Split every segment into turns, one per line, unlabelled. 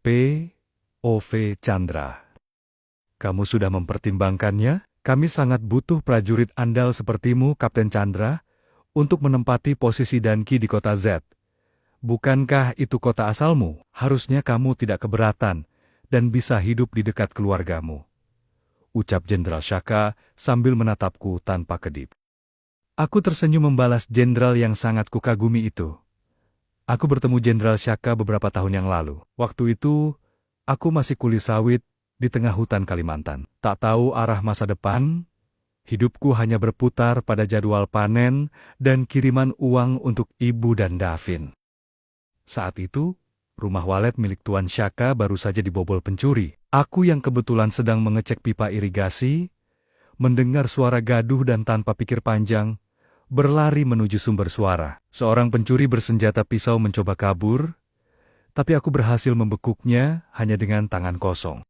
P.O.V. Chandra. Kamu sudah mempertimbangkannya? Kami sangat butuh prajurit andal sepertimu, Kapten Chandra, untuk menempati posisi Danki di kota Z. Bukankah itu kota asalmu? Harusnya kamu tidak keberatan dan bisa hidup di dekat keluargamu, ucap Jenderal Shaka sambil menatapku tanpa kedip. Aku tersenyum membalas jenderal yang sangat kukagumi itu. Aku bertemu Jenderal Shaka beberapa tahun yang lalu. Waktu itu, aku masih kuli sawit di tengah hutan Kalimantan. Tak tahu arah masa depan, hidupku hanya berputar pada jadwal panen dan kiriman uang untuk ibu dan Davin. Saat itu, rumah walet milik Tuan Shaka baru saja dibobol pencuri. Aku yang kebetulan sedang mengecek pipa irigasi, mendengar suara gaduh dan tanpa pikir panjang, berlari menuju sumber suara. Seorang pencuri bersenjata pisau mencoba kabur, tapi aku berhasil membekuknya hanya dengan tangan kosong.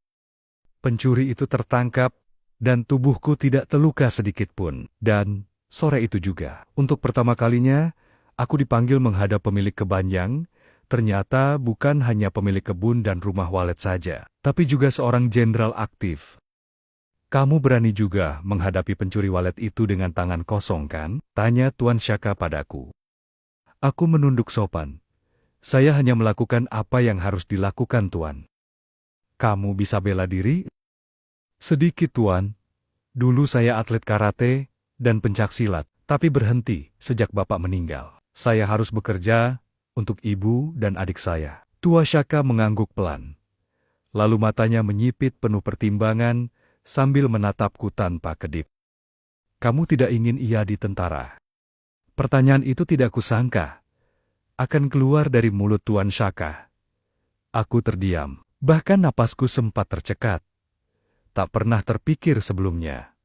Pencuri itu tertangkap, dan tubuhku tidak terluka sedikit pun. Dan sore itu juga, untuk pertama kalinya, aku dipanggil menghadap pemilik kebun yang ternyata bukan hanya pemilik kebun dan rumah walet saja, tapi juga seorang jenderal aktif. Kamu berani juga menghadapi pencuri walet itu dengan tangan kosong, kan? Tanya Tuan Shaka padaku. Aku menunduk sopan. Saya hanya melakukan apa yang harus dilakukan, Tuan. Kamu bisa bela diri? Sedikit, Tuan. Dulu saya atlet karate dan pencaksilat, tapi berhenti sejak Bapak meninggal. Saya harus bekerja untuk ibu dan adik saya. Tua Shaka mengangguk pelan. Lalu matanya menyipit penuh pertimbangan sambil menatapku tanpa kedip. Kamu tidak ingin ia di tentara? Pertanyaan itu tidak kusangka akan keluar dari mulut Tuan Shaka. Aku terdiam, bahkan napasku sempat tercekat. Tak pernah terpikir sebelumnya.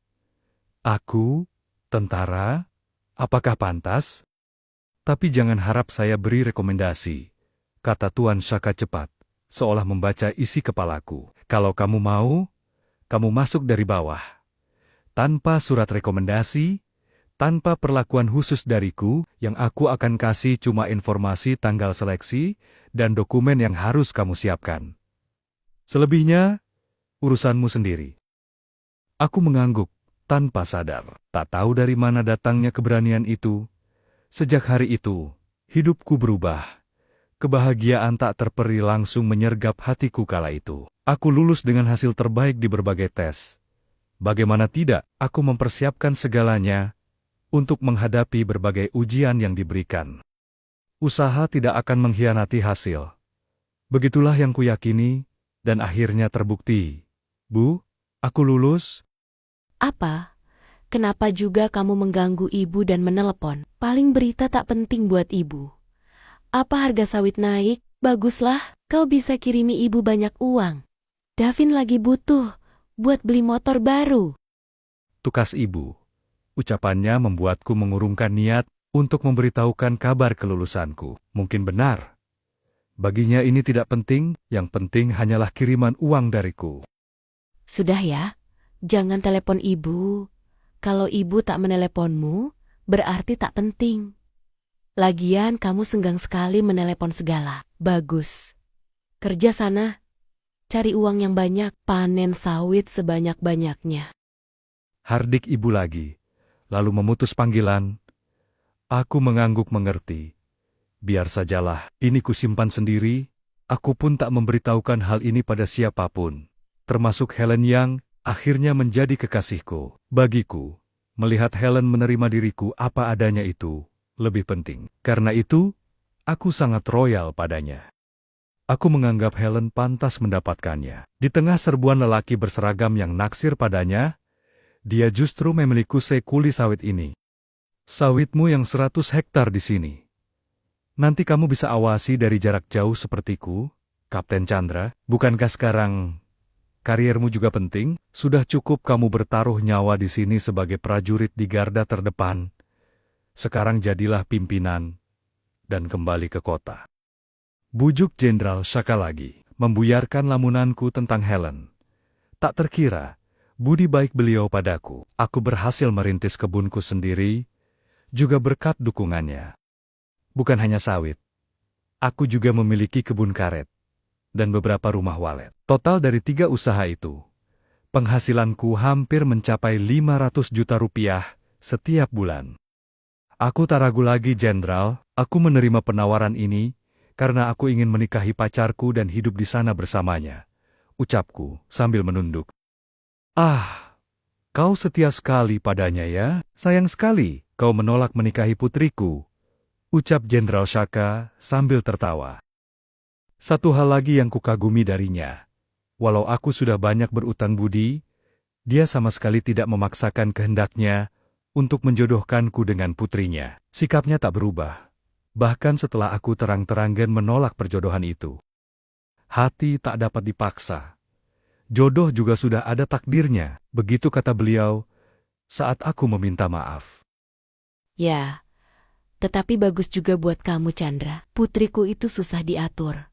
Aku, tentara, apakah pantas? Tapi jangan harap saya beri rekomendasi, kata Tuan Shaka cepat, seolah membaca isi kepalaku. Kalau kamu mau, kamu masuk dari bawah. Tanpa surat rekomendasi, tanpa perlakuan khusus dariku, yang aku akan kasih cuma informasi tanggal seleksi dan dokumen yang harus kamu siapkan. Selebihnya, urusanmu sendiri. Aku mengangguk, tanpa sadar. Tak tahu dari mana datangnya keberanian itu. Sejak hari itu, hidupku berubah. Kebahagiaan tak terperi langsung menyergap hatiku kala itu. Aku lulus dengan hasil terbaik di berbagai tes. Bagaimana tidak, aku mempersiapkan segalanya untuk menghadapi berbagai ujian yang diberikan. Usaha tidak akan mengkhianati hasil. Begitulah yang kuyakini, dan akhirnya terbukti. Bu, aku lulus.
Apa? Kenapa juga kamu mengganggu ibu dan menelepon? Paling berita tak penting buat ibu. Apa harga sawit naik? Baguslah, kau bisa kirimi ibu banyak uang. Davin lagi butuh buat beli motor baru.
Tukas ibu. Ucapannya membuatku mengurungkan niat untuk memberitahukan kabar kelulusanku. Mungkin benar. Baginya ini tidak penting, yang penting hanyalah kiriman uang dariku.
Sudah ya, jangan telepon ibu. Kalau ibu tak meneleponmu, berarti tak penting. Lagian kamu senggang sekali menelepon segala. Bagus. Kerja sana. Cari uang yang banyak, panen sawit sebanyak-banyaknya.
Hardik ibu lagi, lalu memutus panggilan. Aku mengangguk mengerti. Biar sajalah, ini kusimpan sendiri. Aku pun tak memberitahukan hal ini pada siapapun, termasuk Helen yang akhirnya menjadi kekasihku. Bagiku, melihat Helen menerima diriku apa adanya itu lebih penting. Karena itu, aku sangat royal padanya. Aku menganggap Helen pantas mendapatkannya. Di tengah serbuan lelaki berseragam yang naksir padanya, dia justru memiliki kuli sawit ini. Sawitmu yang 100 hektar di sini. Nanti kamu bisa awasi dari jarak jauh sepertiku, Kapten Chandra. Bukankah sekarang kariermu juga penting? Sudah cukup kamu bertaruh nyawa di sini sebagai prajurit di garda terdepan. Sekarang jadilah pimpinan dan kembali ke kota. Bujuk Jenderal Shaka lagi, membuyarkan lamunanku tentang Helen. Tak terkira, budi baik beliau padaku. Aku berhasil merintis kebunku sendiri, juga berkat dukungannya. Bukan hanya sawit, aku juga memiliki kebun karet. dan beberapa rumah walet. Total dari 3 usaha itu, penghasilanku hampir mencapai 500 juta rupiah setiap bulan. Aku tak ragu lagi, Jenderal, aku menerima penawaran ini karena aku ingin menikahi pacarku dan hidup di sana bersamanya, ucapku sambil menunduk. Ah, kau setia sekali padanya ya? Sayang sekali kau menolak menikahi putriku, ucap Jenderal Shaka sambil tertawa. Satu hal lagi yang kukagumi darinya. Walau aku sudah banyak berutang budi, dia sama sekali tidak memaksakan kehendaknya untuk menjodohkanku dengan putrinya. Sikapnya tak berubah, bahkan setelah aku terang-terangan menolak perjodohan itu. Hati tak dapat dipaksa. Jodoh juga sudah ada takdirnya, begitu kata beliau saat aku meminta maaf.
Ya, tetapi bagus juga buat kamu, Chandra. Putriku itu susah diatur.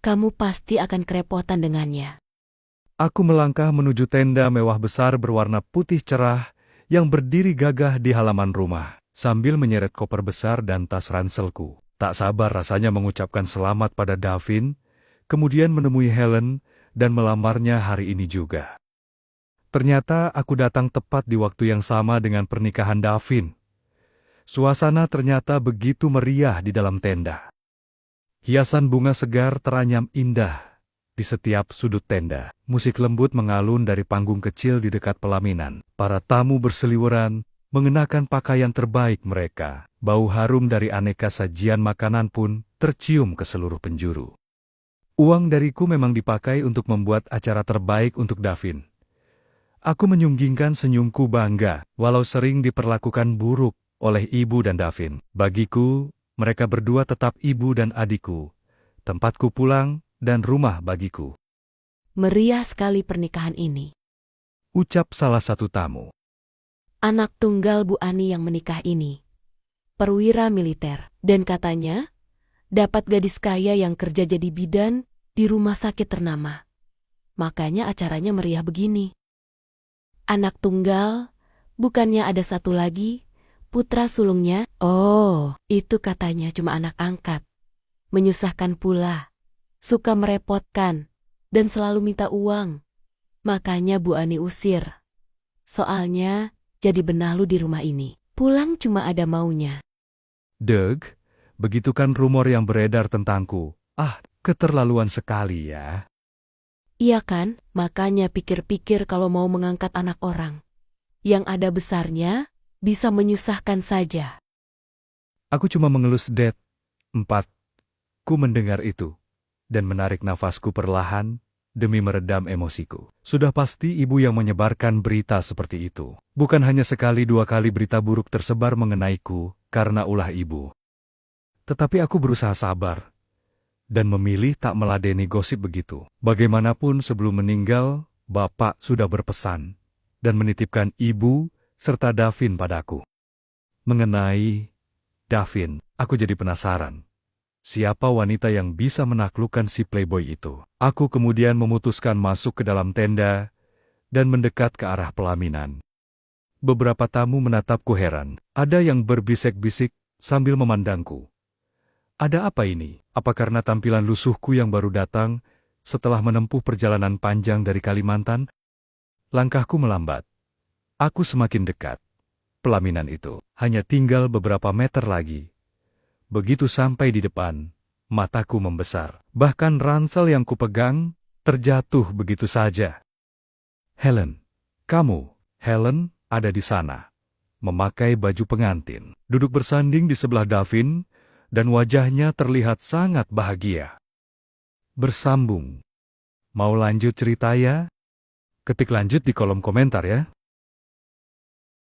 Kamu pasti akan kerepotan dengannya.
Aku melangkah menuju tenda mewah besar berwarna putih cerah yang berdiri gagah di halaman rumah, sambil menyeret koper besar dan tas ranselku. Tak sabar rasanya mengucapkan selamat pada Davin, kemudian menemui Helen dan melamarnya hari ini juga. Ternyata aku datang tepat di waktu yang sama dengan pernikahan Davin. Suasana ternyata begitu meriah di dalam tenda. Hiasan bunga segar teranyam indah di setiap sudut tenda. Musik lembut mengalun dari panggung kecil di dekat pelaminan. Para tamu berseliweran, mengenakan pakaian terbaik mereka. Bau harum dari aneka sajian makanan pun tercium ke seluruh penjuru. Uang dariku memang dipakai untuk membuat acara terbaik untuk Davin. Aku menyunggingkan senyumku bangga, walau sering diperlakukan buruk oleh ibu dan Davin. Bagiku, mereka berdua tetap ibu dan adikku, tempatku pulang dan rumah bagiku.
Meriah sekali pernikahan ini.
Ucap salah satu tamu.
Anak tunggal Bu Ani yang menikah ini. Perwira militer. Dan katanya, dapat gadis kaya yang kerja jadi bidan di rumah sakit ternama. Makanya acaranya meriah begini. Anak tunggal, bukannya ada satu lagi, putra sulungnya? Oh, itu katanya cuma anak angkat. Menyusahkan pula, suka merepotkan, dan selalu minta uang. Makanya Bu Ani usir. Soalnya, jadi benalu di rumah ini. Pulang cuma ada maunya.
Deg, begitu kan rumor yang beredar tentangku. Ah, keterlaluan sekali ya.
Iya kan, makanya pikir-pikir kalau mau mengangkat anak orang. Yang ada besarnya, bisa menyusahkan saja.
Aku cuma mengelus Det. 4. Ku mendengar itu, dan menarik nafasku perlahan, demi meredam emosiku. Sudah pasti ibu yang menyebarkan berita seperti itu. Bukan hanya sekali 2 kali berita buruk tersebar mengenaiku, karena ulah ibu. Tetapi aku berusaha sabar, dan memilih tak meladeni gosip begitu. Bagaimanapun sebelum meninggal, Bapak sudah berpesan, dan menitipkan ibu serta Davin padaku. Mengenai Davin, aku jadi penasaran. Siapa wanita yang bisa menaklukkan si playboy itu? Aku kemudian memutuskan masuk ke dalam tenda dan mendekat ke arah pelaminan. Beberapa tamu menatapku heran. Ada yang berbisik-bisik sambil memandangku. Ada apa ini? Apa karena tampilan lusuhku yang baru datang setelah menempuh perjalanan panjang dari Kalimantan? Langkahku melambat. Aku semakin dekat. Pelaminan itu hanya tinggal beberapa meter lagi. Begitu sampai di depan, mataku membesar. Bahkan ransel yang kupegang terjatuh begitu saja. Helen, kamu, Helen, ada di sana. Memakai baju pengantin. Duduk bersanding di sebelah Davin, dan wajahnya terlihat sangat bahagia. Bersambung. Mau lanjut cerita ya? Ketik lanjut di kolom komentar ya.